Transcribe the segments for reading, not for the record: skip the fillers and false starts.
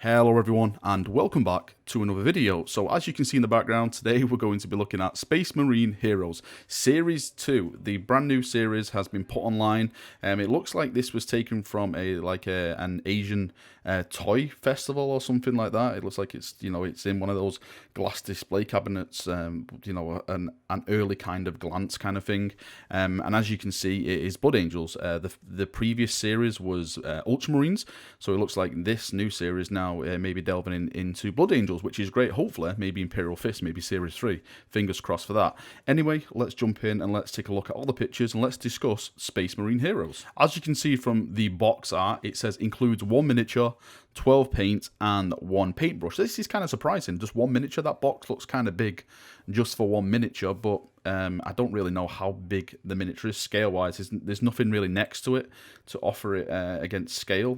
Hello everyone and welcome back to another video. So as you can see in the background, today we're going to be looking at Space Marine Heroes Series 2. The brand new series has been put online. It looks like this was taken from an Asian toy festival or something like that. It looks like it's it's in one of those glass display cabinets, an early kind of glance kind of thing. And as you can see, it is Blood Angels. The previous series was Ultramarines, so it looks like this new series now maybe delving into Blood Angels, which is great. Hopefully, maybe Imperial Fists, maybe Series 3. Fingers crossed for that. Anyway, let's jump in and let's take a look at all the pictures and let's discuss Space Marine Heroes. As you can see from the box art, it says includes 1 miniature, 12 paint, and 1 paintbrush. This is kind of surprising. Just 1 miniature. That box looks kind of big just for 1 miniature, but I don't really know how big the miniature is scale-wise. There's nothing really next to it to offer it against scale.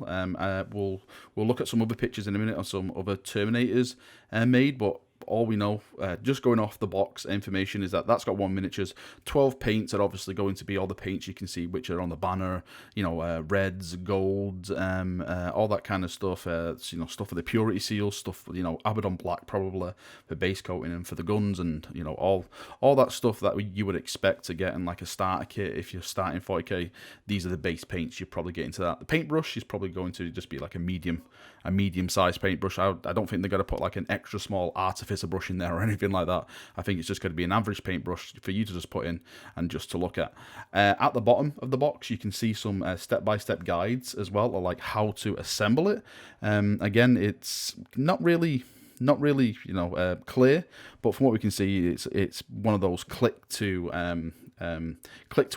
We'll look at some other pictures in a minute of some other Terminators made, but all we know, just going off the box information, is that that's got 1 miniatures, 12 paints are obviously going to be all the paints you can see, which are on the banner, reds, golds, all that kind of stuff, stuff for the purity seals, stuff, Abaddon black probably for base coating and for the guns, and, all that stuff that you would expect to get in like a starter kit. If you're starting 40k, these are the base paints you're probably getting to that. The paintbrush is probably going to just be like a medium-sized paintbrush. I don't think they're going to put like an extra small artificer brush in there or anything like that. I think it's just going to be an average paintbrush for you to just put in and just to look at. At the bottom of the box, you can see some step-by-step guides as well, or like how to assemble it. Again, it's not really clear, but from what we can see, it's one of those click to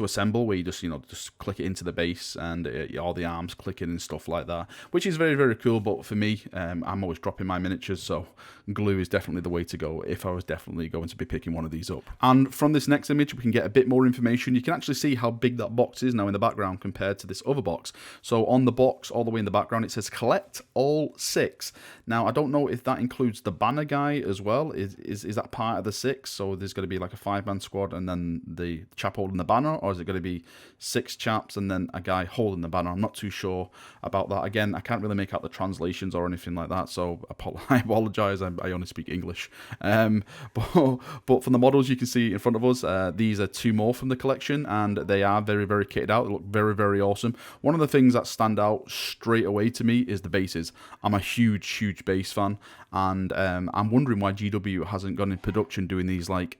assemble, where you just click it into the base and all the arms click in and stuff like that, which is very, very cool. But for me, I'm always dropping my miniatures, so glue is definitely the way to go if I was definitely going to be picking one of these up. And from this next image, we can get a bit more information. You can actually see how big that box is now in the background compared to this other box. So on the box, all the way in the background, it says collect all 6. Now, I don't know if that includes the banner guy as well. Is that part of the 6? So there's going to be like a 5-man squad and then the chap holding the banner, or is it going to be 6 chaps and then a guy holding the banner? I'm not too sure about that. Again, I can't really make out the translations or anything like that, so I apologize. I only speak English. But from the models you can see in front of us, these are 2 more from the collection, and they are very, very kitted out. They look very, very awesome. One of the things that stand out straight away to me is the bases. I'm a huge base fan, and I'm wondering why GW hasn't gone in production doing these like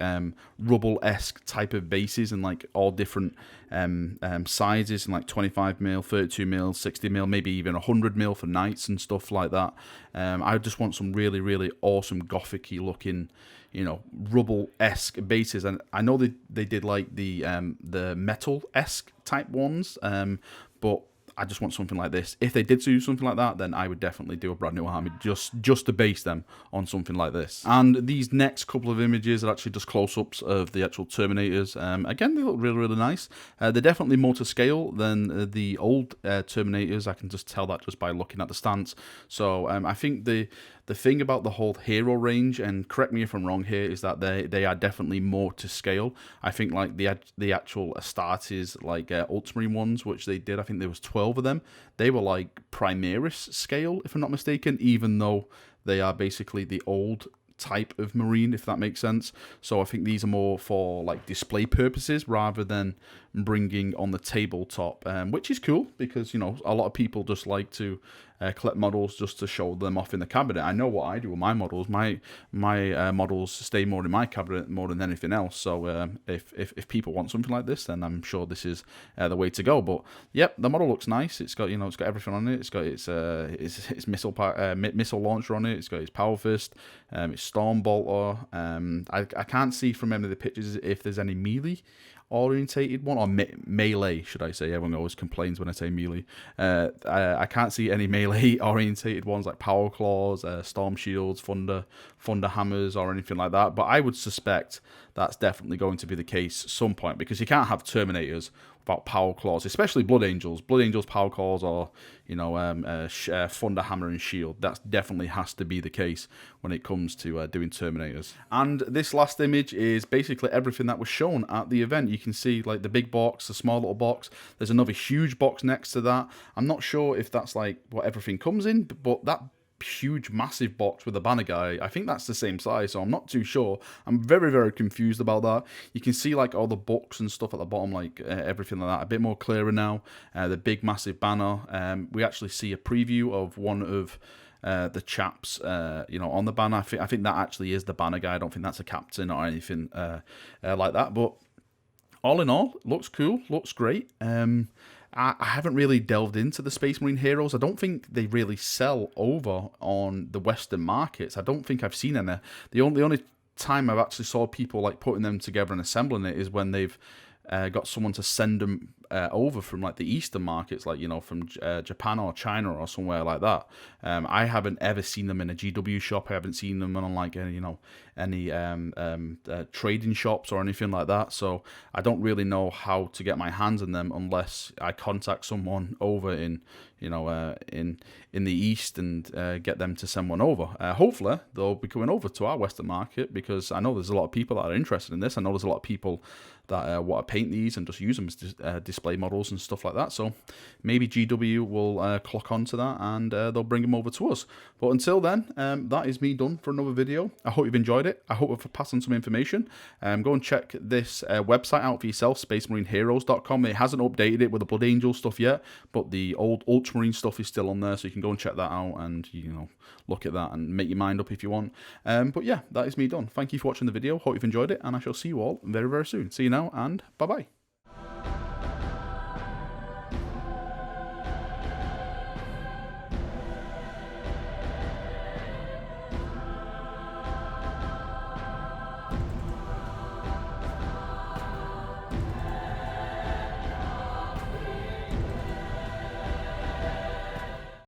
rubble-esque type of bases and like all different sizes, and like 25mm, 32mm, 60mm, maybe even 100mm for knights and stuff like that. I just want some really, really awesome gothic-y looking, rubble-esque bases. And I know they did like the metal-esque type ones, but I just want something like this. If they did do something like that, then I would definitely do a brand new army just to base them on something like this. And these next couple of images are actually just close-ups of the actual Terminators. Again, they look really, really nice. They're definitely more to scale than the old Terminators. I can just tell that just by looking at the stance. So I think the thing about the whole hero range, and correct me if I'm wrong here, is that they are definitely more to scale. I think like the actual Astartes, like Ultramarine ones, which they did, I think there was 12 of them. They were like Primaris scale, if I'm not mistaken, even though they are basically the old type of marine, if that makes sense. So I think these are more for like display purposes rather than bringing on the tabletop, which is cool because a lot of people just like to collect models just to show them off in the cabinet. I know what I do with my models. My models stay more in my cabinet more than anything else. So if people want something like this, then I'm sure this is the way to go. But yep, the model looks nice. It's got it's got everything on it. It's got its missile launcher on it. It's got its power fist, its storm bolter. I can't see from any of the pictures if there's any melee orientated one, or melee, should I say. Everyone always complains when I say melee. I can't see any melee orientated ones like power claws, storm shields, thunder hammers, or anything like that. But I would suspect that's definitely going to be the case at some point, because you can't have Terminators without power claws, especially Blood Angels. Blood Angels power claws, or thunder hammer and shield. That definitely has to be the case when it comes to doing Terminators. And this last image is basically everything that was shown at the event. You can see like the big box, the small little box. There's another huge box next to that. I'm not sure if that's like what everything comes in, but that huge, massive box with a banner guy. I think that's the same size, so I'm not too sure. I'm very, very confused about that. You can see like all the books and stuff at the bottom, like everything like that, a bit more clearer now. The big, massive banner. We actually see a preview of one of the chaps, on the banner. I think that actually is the banner guy. I don't think that's a captain or anything like that. But all in all, looks cool, looks great. I haven't really delved into the Space Marine heroes. I don't think they really sell over on the Western markets. I don't think I've seen any. The only time I've actually saw people like putting them together and assembling it is when they've got someone to send them over from like the Eastern markets, like from Japan or China or somewhere like that. I haven't ever seen them in a GW shop. I haven't seen them on like any trading shops or anything like that. So I don't really know how to get my hands on them unless I contact someone over in in the East and get them to send one over. Hopefully they'll be coming over to our Western market, because I know there's a lot of people that are interested in this. I know there's a lot of people that want to paint these and just use them as display models and stuff like that. So maybe GW will clock on to that, and they'll bring them over to us. But until then, that is me done for another video. I hope you've enjoyed it. I hope I've passed on some information. Go and check this website out for yourself, spacemarineheroes.com. It hasn't updated it with the Blood Angel stuff yet, but the old Ultramarine stuff is still on there, so you can go and check that out and look at that and make your mind up if you want. But yeah, that is me done. Thank you for watching the video. Hope you've enjoyed it, and I shall see you all very, very soon. See you now, and bye-bye.